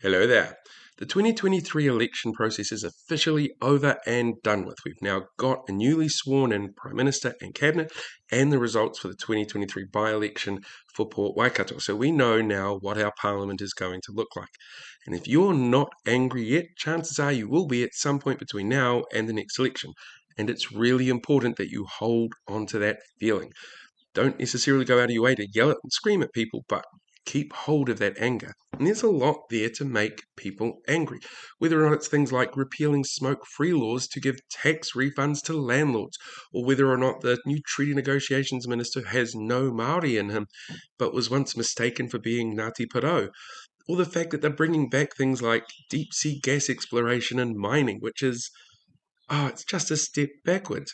Hello there. The 2023 election process is officially over and done with. We've now got a newly sworn in Prime Minister and Cabinet and the results for the 2023 by-election for Port Waikato. So we know now what our Parliament is going to look like. And if you're not angry yet, chances are you will be at some point between now and the next election. And it's really important that you hold on to that feeling. Don't necessarily go out of your way to yell at and scream at people, but keep hold of that anger. And there's a lot there to make people angry, whether or not it's things like repealing smoke-free laws to give tax refunds to landlords, or whether or not the new treaty negotiations minister has no Māori in him, but was once mistaken for being Ngāti Porou, or the fact that they're bringing back things like deep-sea gas exploration and mining, which is, it's just a step backwards.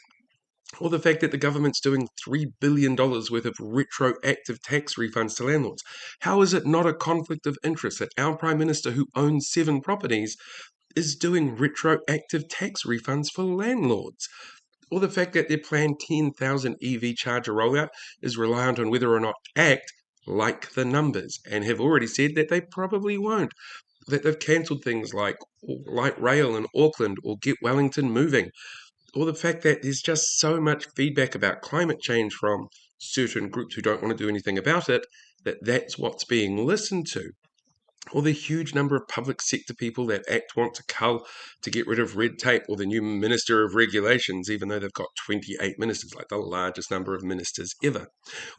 Or the fact that the government's doing $3 billion worth of retroactive tax refunds to landlords. How is it not a conflict of interest that our Prime Minister, who owns 7 properties, is doing retroactive tax refunds for landlords? Or the fact that their planned 10,000 EV charger rollout is reliant on whether or not ACT like the numbers, and have already said that they probably won't. That they've cancelled things like light rail in Auckland or Get Wellington moving, or the fact that there's just so much feedback about climate change from certain groups who don't want to do anything about it, that that's what's being listened to. Or the huge number of public sector people that ACT want to cull to get rid of red tape, or the new Minister of Regulations, even though they've got 28 ministers, like the largest number of ministers ever.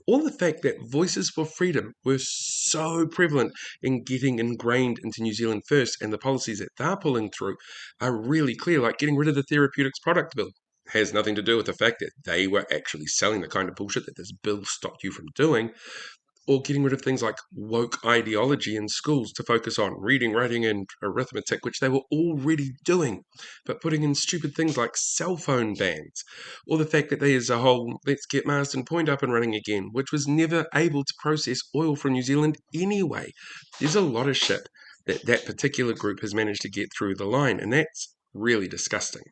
Or the fact that voices for freedom were so prevalent in getting ingrained into New Zealand First, and the policies that they're pulling through are really clear, like getting rid of the therapeutics product bill. Has nothing to do with the fact that they were actually selling the kind of bullshit that this bill stopped you from doing, or getting rid of things like woke ideology in schools to focus on reading, writing, and arithmetic, which they were already doing, but putting in stupid things like cell phone bans, or the fact that there's a whole let's get Marsden Point up and running again, which was never able to process oil from New Zealand anyway. There's a lot of shit that that particular group has managed to get through the line, and that's really disgusting.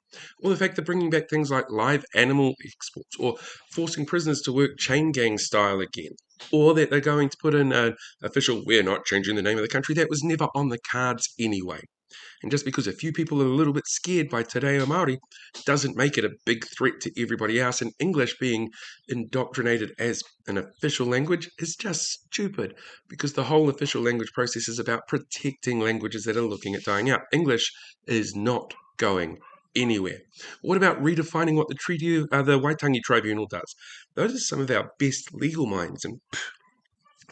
Or the fact that bringing back things like live animal exports, or forcing prisoners to work chain gang style again, or that they're going to put in an official, we're not changing the name of the country, that was never on the cards anyway. And just because a few people are a little bit scared by Te Reo Māori doesn't make it a big threat to everybody else, and English being indoctrinated as an official language is just stupid, because the whole official language process is about protecting languages that are looking at dying out. English is not going anywhere. What about redefining what the the Waitangi Tribunal does? Those are some of our best legal minds, and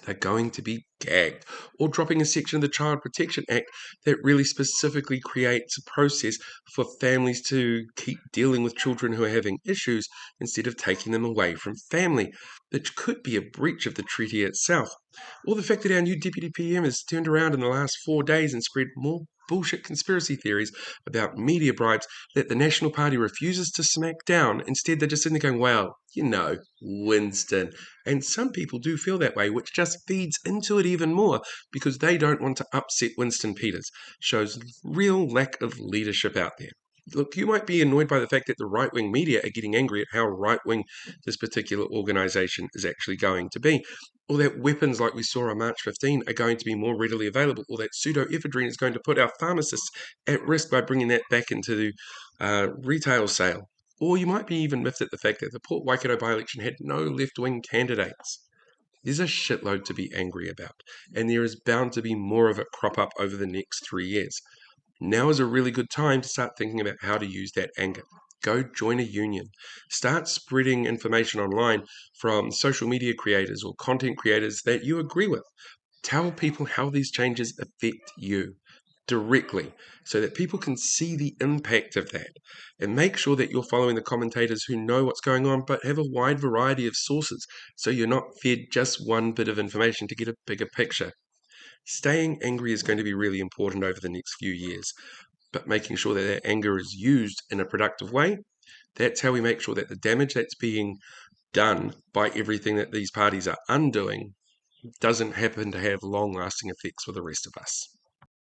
they're going to be gagged. Or dropping a section of the Child Protection Act that really specifically creates a process for families to keep dealing with children who are having issues instead of taking them away from family, which could be a breach of the treaty itself. Or the fact that our new Deputy PM has turned around in the last 4 days and spread more bullshit conspiracy theories about media bribes that the National Party refuses to smack down. Instead, they're just sitting there going, well, Winston. And some people do feel that way, which just feeds into it even more, because they don't want to upset Winston Peters. Shows real lack of leadership out there. Look, you might be annoyed by the fact that the right-wing media are getting angry at how right-wing this particular organisation is actually going to be, or that weapons like we saw on March 15 are going to be more readily available, or that pseudoephedrine is going to put our pharmacists at risk by bringing that back into the retail sale. Or you might be even miffed at the fact that the Port Waikato by-election had no left-wing candidates. There's a shitload to be angry about, and there is bound to be more of it crop up over the next 3 years. Now is a really good time to start thinking about how to use that anger. Go join a union. Start spreading information online from social media creators or content creators that you agree with. Tell people how these changes affect you directly, so that people can see the impact of that. And make sure that you're following the commentators who know what's going on, but have a wide variety of sources, so you're not fed just one bit of information to get a bigger picture. Staying angry is going to be really important over the next few years, but making sure that that anger is used in a productive way, that's how we make sure that the damage that's being done by everything that these parties are undoing doesn't happen to have long-lasting effects for the rest of us.